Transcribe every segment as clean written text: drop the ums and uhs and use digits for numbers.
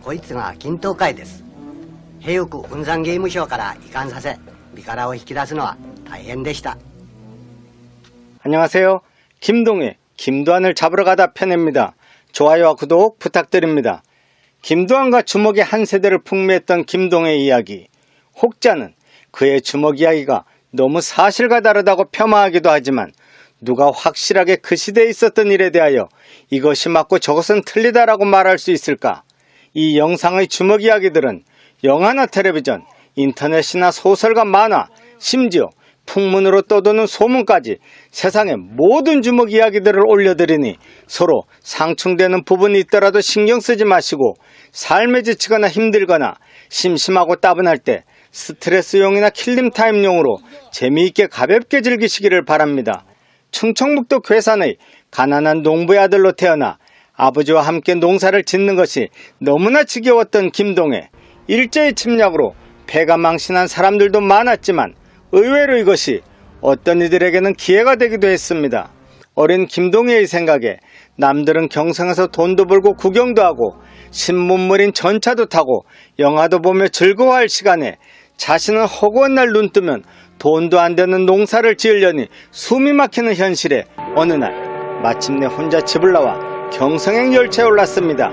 こいつが均等会です。平北本山ゲームショーから移管させ、身柄を引き出すのは大変でした。 안녕하세요. 김동의 김도환을 잡으러 가다 편입니다. 좋아요와 구독 부탁드립니다. 김도환과 주먹의 한 세대를 풍미했던 김동의 이야기. 혹자는 그의 주먹 이야기가 너무 사실과 다르다고 폄하하기도 하지만 누가 확실하게 그 시대에 있었던 일에 대하여 이것이 맞고 저것은 틀리다라고 말할 수 있을까? 이 영상의 주먹 이야기들은 영화나 텔레비전, 인터넷이나 소설과 만화, 심지어 풍문으로 떠도는 소문까지 세상의 모든 주먹 이야기들을 올려드리니 서로 상충되는 부분이 있더라도 신경 쓰지 마시고 삶에 지치거나 힘들거나 심심하고 따분할 때 스트레스용이나 킬링타임용으로 재미있게 가볍게 즐기시기를 바랍니다. 충청북도 괴산의 가난한 농부의 아들로 태어나 아버지와 함께 농사를 짓는 것이 너무나 지겨웠던 김동의 일제의 침략으로 배가 망신한 사람들도 많았지만 의외로 이것이 어떤 이들에게는 기회가 되기도 했습니다. 어린 김동의의 생각에 남들은 경성에서 돈도 벌고 구경도 하고 신문물인 전차도 타고 영화도 보며 즐거워할 시간에 자신은 허구한 날 눈 뜨면 돈도 안 되는 농사를 지으려니 숨이 막히는 현실에 어느 날 마침내 혼자 집을 나와 경성행 열차에 올랐습니다.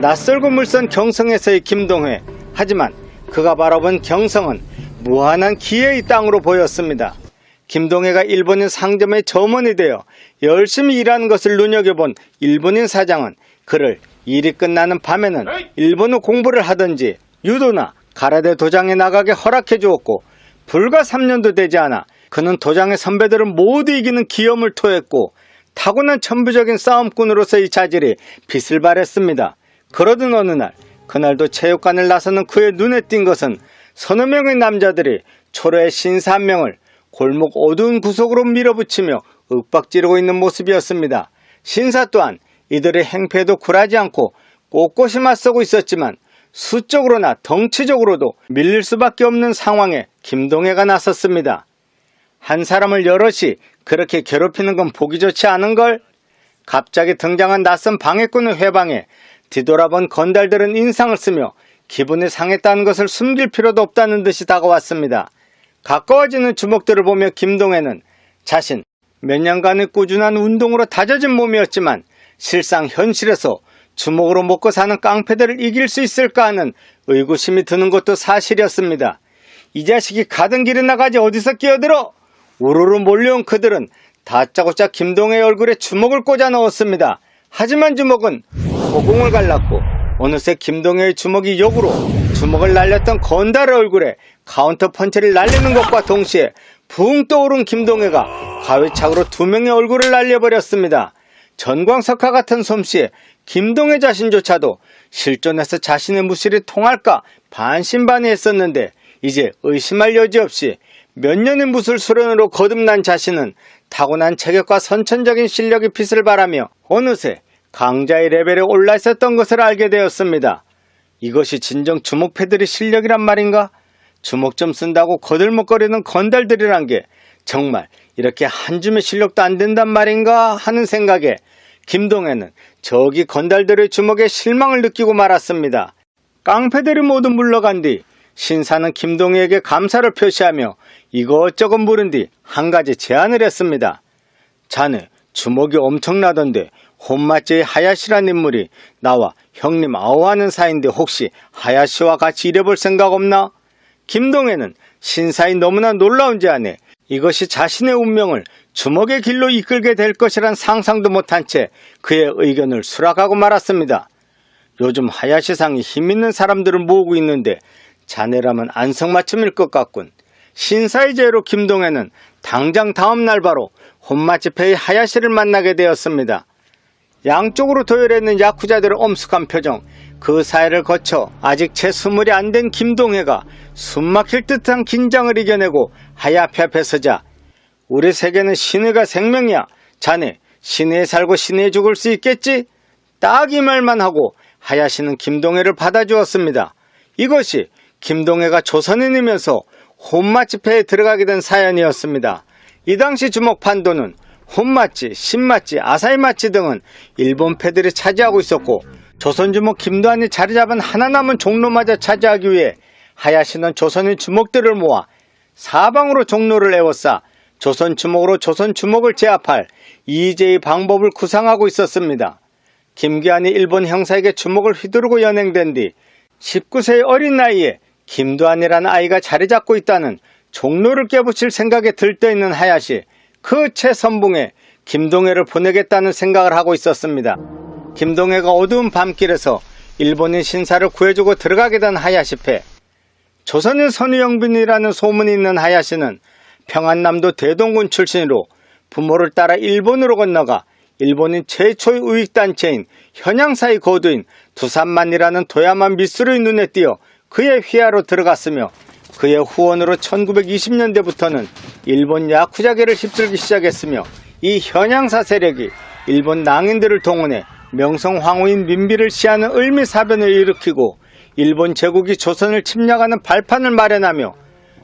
낯설고 물선 경성에서의 김동회. 하지만 그가 바라본 경성은 무한한 기회의 땅으로 보였습니다. 김동회가 일본인 상점의 점원이 되어 열심히 일하는 것을 눈여겨본 일본인 사장은 그를 일이 끝나는 밤에는 일본어 공부를 하든지 유도나 가라데 도장에 나가게 허락해 주었고 불과 3년도 되지 않아 그는 도장의 선배들을 모두 이기는 기염을 토했고 타고난 천부적인 싸움꾼으로서의 자질이 빛을 발했습니다. 그러던 어느 날 그날도 체육관을 나서는 그의 눈에 띈 것은 서너 명의 남자들이 초로의 신사 한 명을 골목 어두운 구석으로 밀어붙이며 윽박지르고 있는 모습이었습니다. 신사 또한 이들의 행패에도 굴하지 않고 꼿꼿이 맞서고 있었지만 수적으로나 덩치적으로도 밀릴 수밖에 없는 상황에 김동회가 나섰습니다. 한 사람을 여럿이 그렇게 괴롭히는 건 보기 좋지 않은걸? 갑자기 등장한 낯선 방해꾼의 회방에 뒤돌아본 건달들은 인상을 쓰며 기분이 상했다는 것을 숨길 필요도 없다는 듯이 다가왔습니다. 가까워지는 주먹들을 보며 김동회는 자신 몇 년간의 꾸준한 운동으로 다져진 몸이었지만 실상 현실에서 주먹으로 먹고 사는 깡패들을 이길 수 있을까 하는 의구심이 드는 것도 사실이었습니다. 이 자식이 가던 길에 나가지 어디서 끼어들어? 우르르 몰려온 그들은 다짜고짜 김동회의 얼굴에 주먹을 꽂아 넣었습니다. 하지만 주먹은 허공을 갈랐고 어느새 김동회의 주먹이 역으로 주먹을 날렸던 건달의 얼굴에 카운터 펀치를 날리는 것과 동시에 붕 떠오른 김동회가 가위착으로 두 명의 얼굴을 날려버렸습니다. 전광석화 같은 솜씨에 김동회 자신조차도 실존해서 자신의 무실이 통할까 반신반의했었는데 이제 의심할 여지 없이 몇 년의 무술 수련으로 거듭난 자신은 타고난 체격과 선천적인 실력이 빛을 발하며 어느새 강자의 레벨에 올라 있었던 것을 알게 되었습니다. 이것이 진정 주먹패들의 실력이란 말인가? 주먹 좀 쓴다고 거들먹거리는 건달들이란 게 정말 이렇게 한 줌의 실력도 안 된단 말인가 하는 생각에 김동회는 저기 건달들의 주먹에 실망을 느끼고 말았습니다. 깡패들이 모두 물러간 뒤 신사는 김동회에게 감사를 표시하며 이것저것 물은 뒤 한 가지 제안을 했습니다. 자네 주먹이 엄청나던데 혼마찌의 하야시란 인물이 나와 형님 아우하는 사이인데 혹시 하야시와 같이 일해볼 생각 없나? 김동회는 신사의 너무나 놀라운 제안에 이것이 자신의 운명을 주먹의 길로 이끌게 될 것이란 상상도 못한 채 그의 의견을 수락하고 말았습니다. 요즘 하야시상이 힘있는 사람들을 모으고 있는데 자네라면 안성맞춤일 것 같군. 신사의 제의로 김동회는 당장 다음날 바로 혼마치페의 하야시를 만나게 되었습니다. 양쪽으로 도열해 있는 야쿠자들의 엄숙한 표정, 그 사이를 거쳐 아직 채 스물이 안 된 김동회가 숨막힐 듯한 긴장을 이겨내고 하야페 앞에 서자 우리 세계는 신의가 생명이야. 자네 신의에 살고 신의에 죽을 수 있겠지? 딱 이 말만 하고 하야시는 김동회를 받아주었습니다. 이것이 김동회가 조선인이면서 혼마치패에 들어가게 된 사연이었습니다. 이 당시 주먹 판도는 혼마치, 신마치, 아사히마치 등은 일본 패들이 차지하고 있었고 조선주목 김도한이 자리 잡은 하나 남은 종로마저 차지하기 위해 하야시는 조선인 주목들을 모아 사방으로 종로를 에워싸 조선주목으로 조선주목을 제압할 이재의 방법을 구상하고 있었습니다. 김기환이 일본 형사에게 주목을 휘두르고 연행된 뒤 19세의 어린 나이에 김도한이라는 아이가 자리 잡고 있다는 종로를 깨부실 생각에 들떠있는 하야시, 그 최선봉에 김동해를 보내겠다는 생각을 하고 있었습니다. 김동해가 어두운 밤길에서 일본인 신사를 구해주고 들어가게 된 하야시패. 조선인 선우영빈이라는 소문이 있는 하야시는 평안남도 대동군 출신으로 부모를 따라 일본으로 건너가 일본인 최초의 우익단체인 현양사의 거두인 두산만이라는 도야만 미스루의 눈에 띄어 그의 휘하로 들어갔으며 그의 후원으로 1920년대부터는 일본 야쿠자계를 휩쓸기 시작했으며 이 현양사 세력이 일본 낭인들을 동원해 명성황후인 민비를 시하는 을미사변을 일으키고 일본 제국이 조선을 침략하는 발판을 마련하며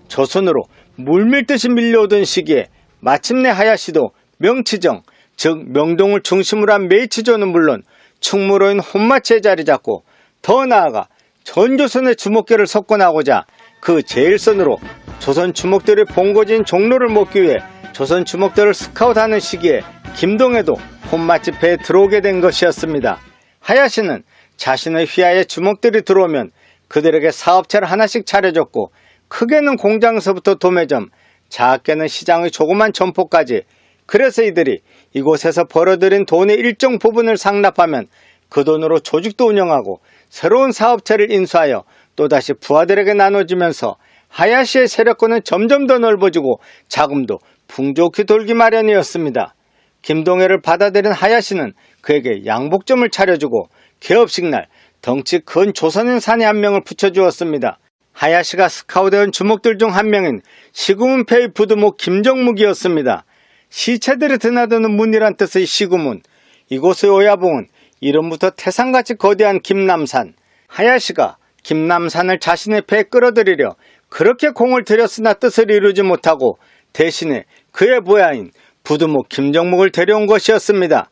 조선으로 물밀듯이 밀려오던 시기에 마침내 하야시도 명치정, 즉 명동을 중심으로 한 메이치조는 물론 충무로인 혼마치에 자리 잡고 더 나아가 전조선의 주목계를 석권하고자 그 제일선으로 조선 주목들의 본거지인 종로를 먹기 위해 조선 주목들을 스카웃하는 시기에 김동해도 혼마치 배에 들어오게 된 것이었습니다. 하야시는 자신의 휘하에 주목들이 들어오면 그들에게 사업체를 하나씩 차려줬고 크게는 공장에서부터 도매점, 작게는 시장의 조그만 점포까지. 그래서 이들이 이곳에서 벌어들인 돈의 일정 부분을 상납하면 그 돈으로 조직도 운영하고 새로운 사업체를 인수하여 또다시 부하들에게 나눠주면서 하야시의 세력권은 점점 더 넓어지고 자금도 풍족히 돌기 마련이었습니다. 김동해를 받아들인 하야시는 그에게 양복점을 차려주고 개업식 날 덩치 큰 조선인 사내 한 명을 붙여주었습니다. 하야시가 스카우트한 주목들 중 한 명인 시구문패의 부두목 김정묵이었습니다. 시체들이 드나드는 문이란 뜻의 시구문, 이곳의 오야봉은 이름부터 태산같이 거대한 김남산. 하야시가 김남산을 자신의 배에 끌어들이려 그렇게 공을 들였으나 뜻을 이루지 못하고 대신에 그의 부하인 부두목 김정묵을 데려온 것이었습니다.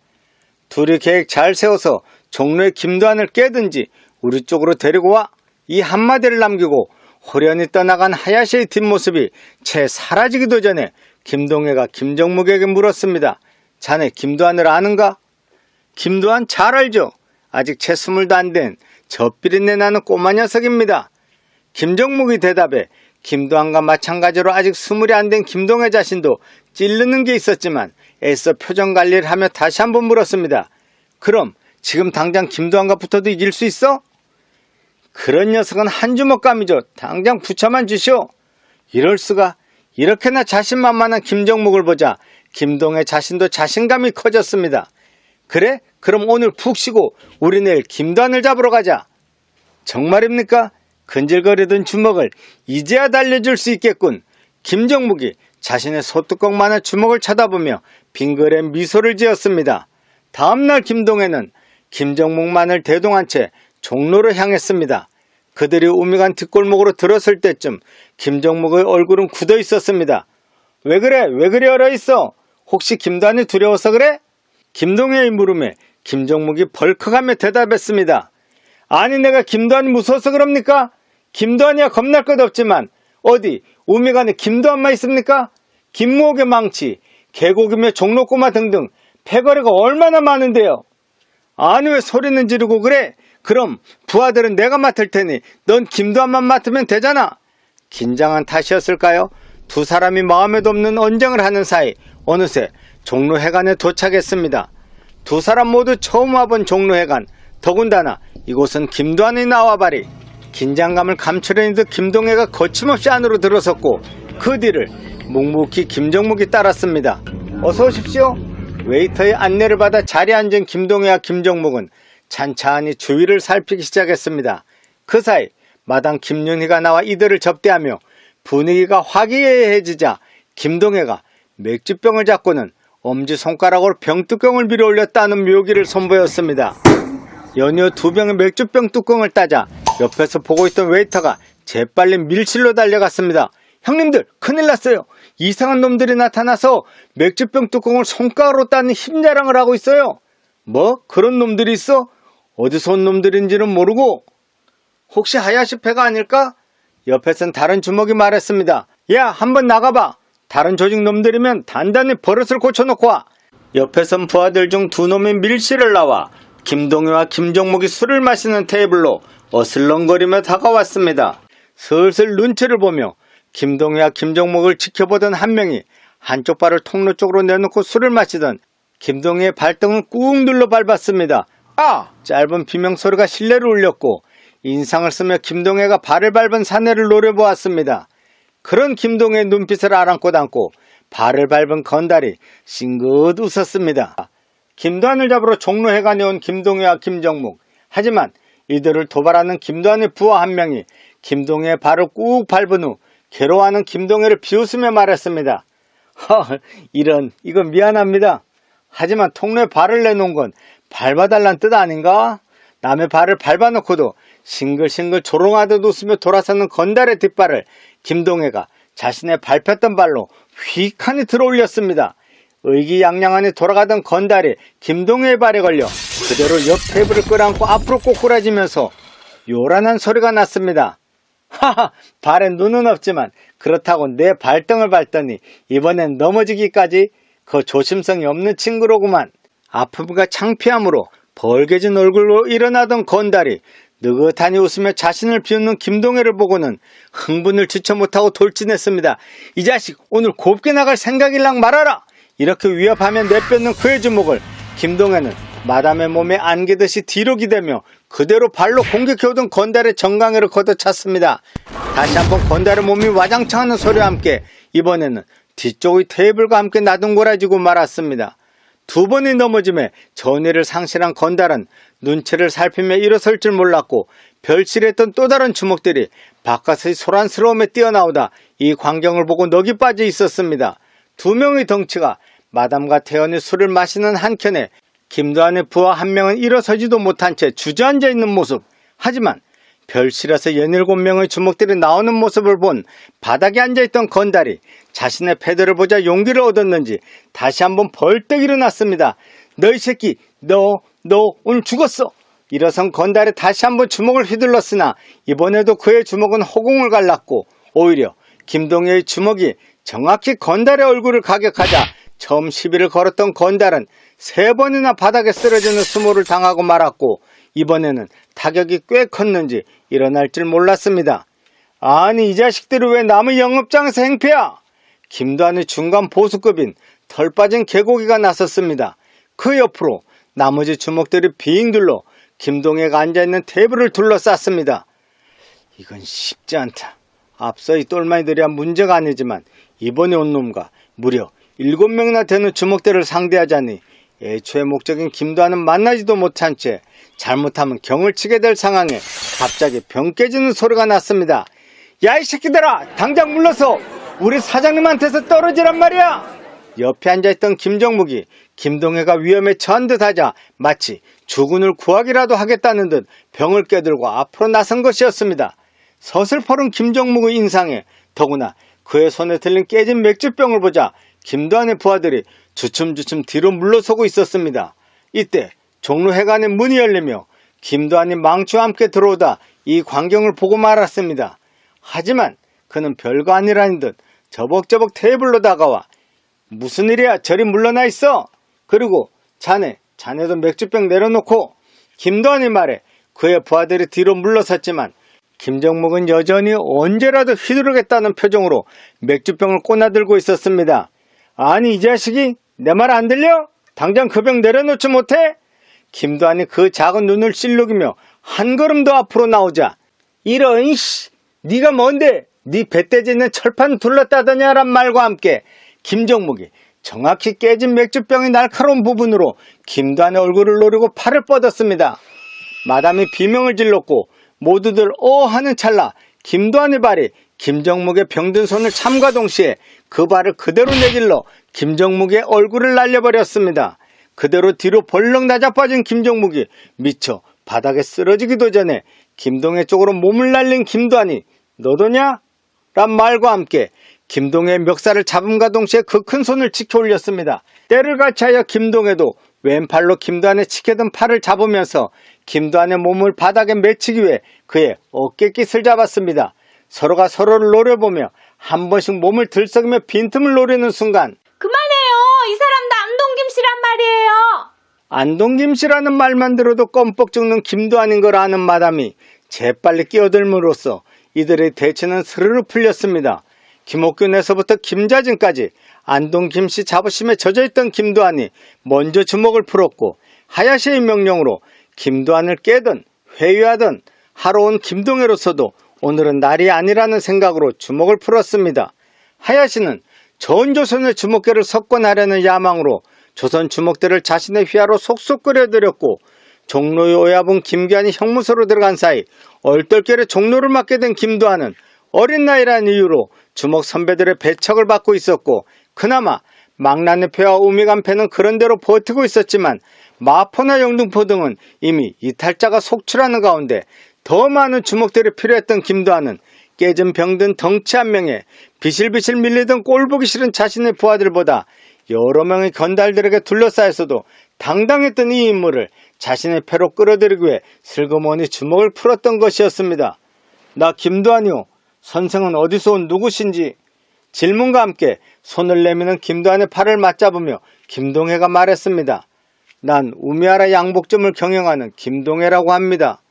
둘이 계획 잘 세워서 종로의 김도한을 깨든지 우리 쪽으로 데리고 와, 이 한마디를 남기고 호련히 떠나간 하야시의 뒷모습이 채 사라지기도 전에 김동해가 김정묵에게 물었습니다. 자네 김도한을 아는가? 김도한 잘 알죠. 아직 채 20도 안 된 저 비린내 나는 꼬마 녀석입니다. 김정묵이 대답해 김도한과 마찬가지로 아직 20이 안 된 김동해 자신도 찌르는 게 있었지만 애써 표정 관리를 하며 다시 한번 물었습니다. 그럼 지금 당장 김도한과 붙어도 이길 수 있어? 그런 녀석은 한 주먹감이죠. 당장 붙여만 주시오. 이럴 수가. 이렇게나 자신만만한 김정묵을 보자 김동해 자신도 자신감이 커졌습니다. 그래? 그럼 오늘 푹 쉬고 우리 내일 김도한을 잡으러 가자. 정말입니까? 근질거리던 주먹을 이제야 달려줄 수 있겠군. 김정묵이 자신의 소뚜껑만한 주먹을 쳐다보며 빙그레 미소를 지었습니다. 다음날 김동해는 김정묵만을 대동한 채 종로를 향했습니다. 그들이 우미간 뒷골목으로 들었을 때쯤 김정묵의 얼굴은 굳어 있었습니다. 왜 그래? 왜 그리 얼어 있어? 혹시 김도한이 두려워서 그래? 김동해의 물음에 김정묵이 벌컥하며 대답했습니다. 아니 내가 김도한이 무서워서 그럽니까? 김도한이야 겁날 것 없지만 어디 우미간에 김도한만 있습니까? 김무옥의 망치, 계곡이며 종로꼬마 등등 패거리가 얼마나 많은데요. 아니 왜 소리는 지르고 그래? 그럼 부하들은 내가 맡을 테니 넌 김도한만 맡으면 되잖아. 긴장한 탓이었을까요? 두 사람이 마음에도 없는 언쟁을 하는 사이 어느새 종로해관에 도착했습니다. 두 사람 모두 처음 와본 종로해관. 더군다나 이곳은 김도한의 나와바리. 긴장감을 감추려는 듯 김동해가 거침없이 안으로 들어섰고 그 뒤를 묵묵히 김정묵이 따랐습니다. 어서 오십시오. 웨이터의 안내를 받아 자리에 앉은 김동해와 김정묵은 찬찬히 주위를 살피기 시작했습니다. 그 사이 마당 김윤희가 나와 이들을 접대하며 분위기가 화기애애해지자 김동해가 맥주병을 잡고는 엄지손가락으로 병뚜껑을 밀어 올렸다는 묘기를 선보였습니다. 연이어 2병의 맥주병 뚜껑을 따자 옆에서 보고 있던 웨이터가 재빨리 밀실로 달려갔습니다. 형님들 큰일 났어요. 이상한 놈들이 나타나서 맥주병 뚜껑을 손가락으로 따는 힘자랑을 하고 있어요. 뭐? 그런 놈들이 있어? 어디서 온 놈들인지는 모르고 혹시 하야시 패가 아닐까? 옆에선 다른 주먹이 말했습니다. 야, 한번 나가봐. 다른 조직 놈들이면 단단히 버릇을 고쳐놓고 와. 옆에선 부하들 중 두 놈이 밀실을 나와 김동효와 김정목이 술을 마시는 테이블로 어슬렁거리며 다가왔습니다. 슬슬 눈치를 보며 김동효와 김정목을 지켜보던 한 명이 한쪽 발을 통로 쪽으로 내놓고 술을 마시던 김동효의 발등을 꾹 눌러 밟았습니다. 아! 짧은 비명소리가 실내를 울렸고 인상을 쓰며 김동효가 발을 밟은 사내를 노려보았습니다. 그런 김동효의 눈빛을 아랑곳 안고 발을 밟은 건달이 싱긋 웃었습니다. 김도환을 잡으러 종로회관에 온 김동효와 김정목. 하지만 이들을 도발하는 김도환의 부하 한 명이 김동효의 발을 꾹 밟은 후 괴로워하는 김동효를 비웃으며 말했습니다. 이건 미안합니다. 하지만 통로에 발을 내놓은 건 밟아달란 뜻 아닌가? 남의 발을 밟아놓고도 싱글싱글 조롱하듯 웃으며 돌아서는 건달의 뒷발을 김동혜가 자신의 밟혔던 발로 휙하니 들어올렸습니다. 의기양양하니 돌아가던 건달이 김동혜의 발에 걸려 그대로 옆 테이블을 끌어안고 앞으로 꼬꾸라지면서 요란한 소리가 났습니다. 하하, 발에 눈은 없지만 그렇다고 내 발등을 밟더니 이번엔 넘어지기까지 그 조심성이 없는 친구로구만. 아픔과 창피함으로 벌개진 얼굴로 일어나던 건달이 느긋하니 웃으며 자신을 비웃는 김동혜를 보고는 흥분을 주체 못하고 돌진했습니다. 이 자식 오늘 곱게 나갈 생각일랑 말아라. 이렇게 위협하며 내뱉는 그의 주먹을 김동혜는 마담의 몸에 안기듯이 뒤로 기대며 그대로 발로 공격해오던 건달의 정강이를 걷어찼습니다. 다시 한번 건달의 몸이 와장창하는 소리와 함께 이번에는 뒤쪽의 테이블과 함께 나둥거라지고 말았습니다. 두 번이 넘어짐에 전의를 상실한 건달은 눈치를 살피며 일어설 줄 몰랐고 별실했던 또 다른 주먹들이 바깥의 소란스러움에 뛰어나오다 이 광경을 보고 넋이 빠져 있었습니다. 두 명의 덩치가 마담과 태연이 술을 마시는 한켠에 김도환의 부하 한 명은 일어서지도 못한 채 주저앉아 있는 모습. 하지만 별실에서 17명의 주먹들이 나오는 모습을 본 바닥에 앉아있던 건달이 자신의 패드를 보자 용기를 얻었는지 다시 한번 벌떡 일어났습니다. 너희 새끼, 너 오늘 죽었어. 일어선 건달이 다시 한번 주먹을 휘둘렀으나 이번에도 그의 주먹은 허공을 갈랐고 오히려 김동혜의 주먹이 정확히 건달의 얼굴을 가격하자 처음 시비를 걸었던 건달은 3번이나 바닥에 쓰러지는 수모를 당하고 말았고 이번에는 타격이 꽤 컸는지 일어날 줄 몰랐습니다. 아니 이 자식들이 왜 남의 영업장에서 행패야? 김도환의 중간 보수급인 털 빠진 개고기가 나섰습니다. 그 옆으로 나머지 주먹들이 빙 둘러 김동혜가 앉아있는 테이블을 둘러쌌습니다. 이건 쉽지 않다. 앞서 이 똘마니들이야 문제가 아니지만 이번에 온 놈과 무려 7명이나 되는 주먹들을 상대하자니 애초에 목적인 김도환은 만나지도 못한 채 잘못하면 경을 치게 될 상황에 갑자기 병 깨지는 소리가 났습니다. 야 이 새끼들아, 당장 물러서 우리 사장님한테서 떨어지란 말이야. 옆에 앉아있던 김정묵이 김동혜가 위험에 처한 듯 하자 마치 주군을 구하기라도 하겠다는 듯 병을 깨들고 앞으로 나선 것이었습니다. 서슬퍼른 김정묵의 인상에 더구나 그의 손에 들린 깨진 맥주병을 보자 김도환의 부하들이 주춤주춤 뒤로 물러서고 있었습니다. 이때 종로회관의 문이 열리며 김도환이 망치와 함께 들어오다 이 광경을 보고 말았습니다. 하지만 그는 별거 아니라는 듯 저벅저벅 테이블로 다가와 무슨 일이야, 저리 물러나 있어. 그리고 자네도 맥주병 내려놓고. 김도환의 말에 그의 부하들이 뒤로 물러섰지만 김정묵은 여전히 언제라도 휘두르겠다는 표정으로 맥주병을 꼬나들고 있었습니다. 아니 이 자식이 내 말 안 들려? 당장 그 병 내려놓지 못해? 김도환이 그 작은 눈을 찔르기며 한 걸음 더 앞으로 나오자 이런 씨, 네가 뭔데? 네 배때지 있는 철판 둘렀다더냐란 말과 함께 김정묵이 정확히 깨진 맥주병의 날카로운 부분으로 김도환의 얼굴을 노리고 팔을 뻗었습니다. 마담이 비명을 질렀고 모두들 하는 찰나 김도환의 발이 김정묵의 병든 손을 참과 동시에 그 발을 그대로 내질러 김정묵의 얼굴을 날려버렸습니다. 그대로 뒤로 벌렁 낮아빠진 김정묵이 미쳐 바닥에 쓰러지기도 전에 김동혜 쪽으로 몸을 날린 김도환이 너도냐? 란 말과 함께 김동혜의 멱살을 잡음과 동시에 그 큰 손을 치켜 올렸습니다. 때를 같이하여 김동혜도 왼팔로 김도환의 치켜든 팔을 잡으면서 김도환의 몸을 바닥에 맺히기 위해 그의 어깨깃을 잡았습니다. 서로가 서로를 노려보며 한 번씩 몸을 들썩이며 빈틈을 노리는 순간 그만해요. 이 사람도 안동김씨란 말이에요. 안동김씨라는 말만 들어도 껌뻑 죽는 김도환인 걸 아는 마담이 재빨리 끼어들므로써 이들의 대치는 스르르 풀렸습니다. 김옥균에서부터 김자진까지 안동김씨 자부심에 젖어있던 김도환이 먼저 주먹을 풀었고 하야시의 명령으로 김도환을 깨든 회유하든 하러 온 김동해로서도 오늘은 날이 아니라는 생각으로 주먹을 풀었습니다. 하야시는 전 조선의 주먹계를 석권하려는 야망으로 조선 주먹대를 자신의 휘하로 속속 끌어들였고 종로의 오야분 김기환이 형무소로 들어간 사이 얼떨결에 종로를 맡게 된 김도환은 어린 나이라는 이유로 주먹 선배들의 배척을 받고 있었고 그나마 망나니 패와 우미간 패는 그런대로 버티고 있었지만 마포나 영등포 등은 이미 이탈자가 속출하는 가운데 더 많은 주먹들이 필요했던 김도환은 깨진 병든 덩치 한 명에 비실비실 밀리던 꼴보기 싫은 자신의 부하들보다 여러 명의 건달들에게 둘러싸였어도 당당했던 이 인물을 자신의 패로 끌어들이기 위해 슬그머니 주먹을 풀었던 것이었습니다. 나 김도환이요. 선생은 어디서 온 누구신지? 질문과 함께 손을 내미는 김도환의 팔을 맞잡으며 김동해가 말했습니다. 난 우미하라 양복점을 경영하는 김동해라고 합니다.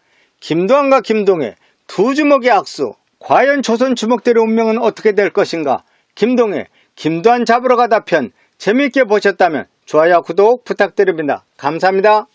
김도환과 김동해 두 주먹의 악수. 과연 조선 주먹들의 운명은 어떻게 될 것인가? 김동해, 김도환 잡으러 가다 편 재미있게 보셨다면 좋아요와 구독 부탁드립니다. 감사합니다.